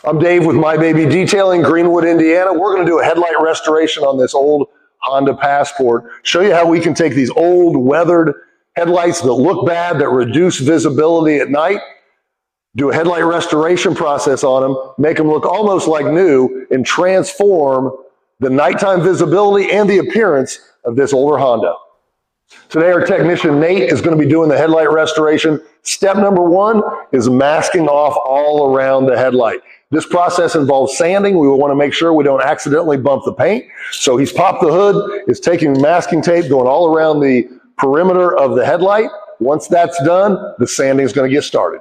I'm Dave with My Baby Detailing, Greenwood, Indiana. We're going to do a headlight restoration on this old Honda Passport. Show you how we can take these old weathered headlights that look bad, that reduce visibility at night, do a headlight restoration process on them, make them look almost like new, and transform the nighttime visibility and the appearance of this older Honda. Today, our technician Nate is going to be doing the headlight restoration. Step number one is masking off all around the headlight. This process involves sanding. We will want to make sure we don't accidentally bump the paint. So he's popped the hood, is taking masking tape, going all around the perimeter of the headlight. Once that's done, the sanding is going to get started.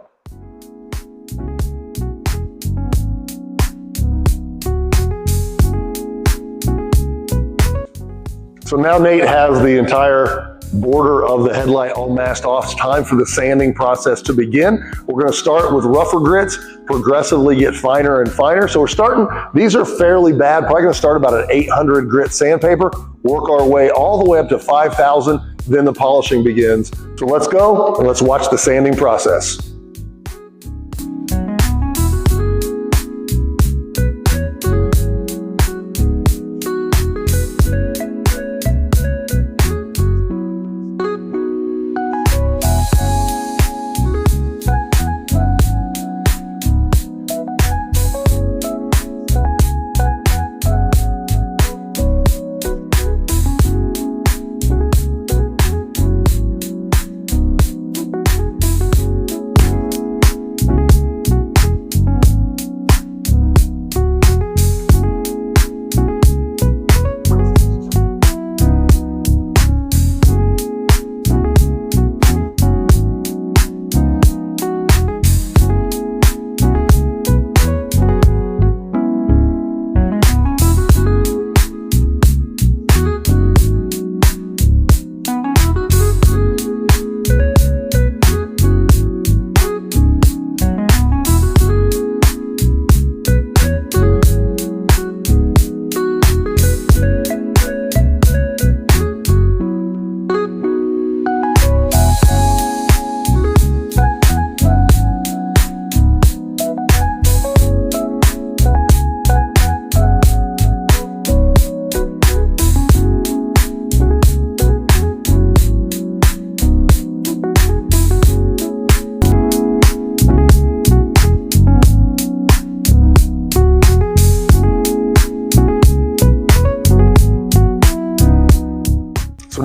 So now Nate has the entire border of the headlight all masked off. It's time for the sanding process to begin. We're going to start with rougher grits, progressively get finer and finer. So we're starting, these are fairly bad, probably going to start about an 800 grit sandpaper, work our way all the way up to 5,000, then the polishing begins. So let's go and let's watch the sanding process.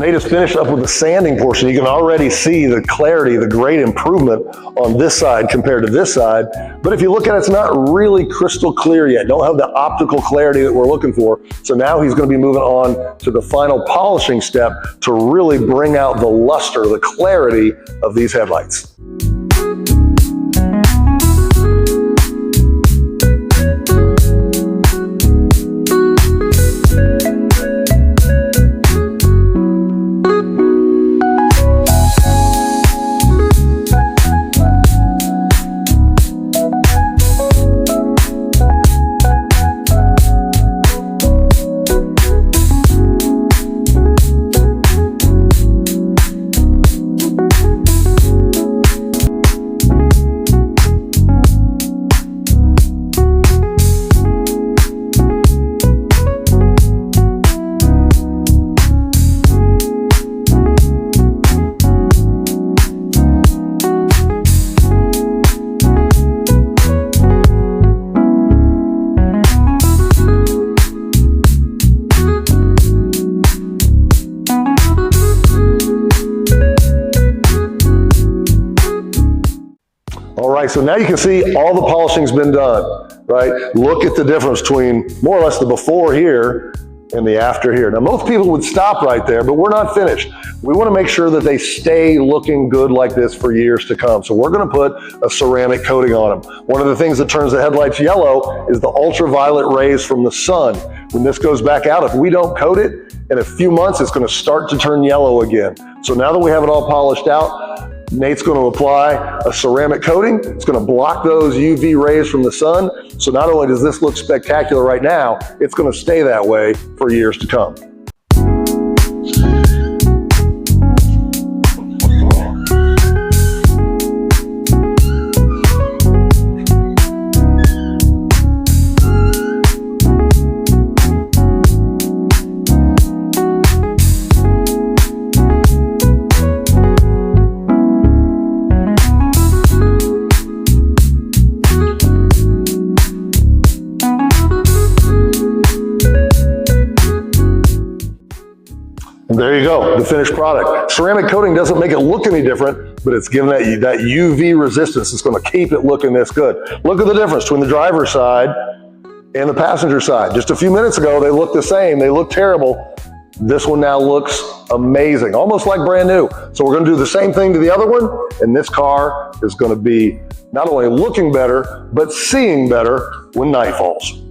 Nate has finished up with the sanding portion. You can already see the clarity, the great improvement on this side compared to this side. But if you look at it, it's not really crystal clear yet. Don't have the optical clarity that we're looking for. So now he's going to be moving on to the final polishing step to really bring out the luster, the clarity of these headlights. All right, so now you can see all the polishing's been done, right? Look at the difference between more or less the before here and the after here. Now, most people would stop right there, but we're not finished. We want to make sure that they stay looking good like this for years to come. So we're going to put a ceramic coating on them. One of the things that turns the headlights yellow is the ultraviolet rays from the sun. When this goes back out, if we don't coat it, in a few months, it's going to start to turn yellow again. So now that we have it all polished out, Nate's going to apply a ceramic coating. It's going to block those UV rays from the sun. So not only does this look spectacular right now, it's going to stay that way for years to come. go, the finished product. Ceramic coating doesn't make it look any different, but it's giving that UV resistance. It's going to keep it looking this good. Look at the difference between the driver's side and the passenger side. Just a few minutes ago, they looked the same. They looked terrible. This one now looks amazing, almost like brand new. So we're going to do the same thing to the other one, and this car is going to be not only looking better, but seeing better when night falls.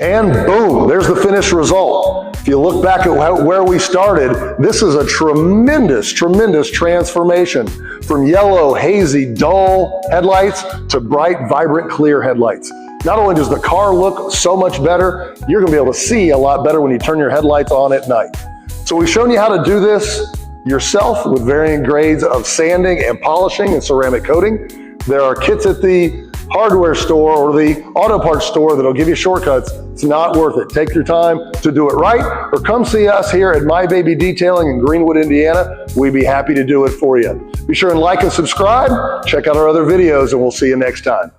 And boom, there's the finished result. If you look back at where we started, this is a tremendous, tremendous transformation from yellow, hazy, dull headlights to bright, vibrant, clear headlights. Not only does the car look so much better, you're gonna be able to see a lot better when you turn your headlights on at night. So we've shown you how to do this yourself with varying grades of sanding and polishing and ceramic coating. There are kits at the hardware store or the auto parts store that'll give you shortcuts. It's not worth it. Take your time to do it right, or come see us here at My Baby Detailing in Greenwood, Indiana. We'd be happy to do it for you. Be sure and like and subscribe. Check out our other videos, and we'll see you next time.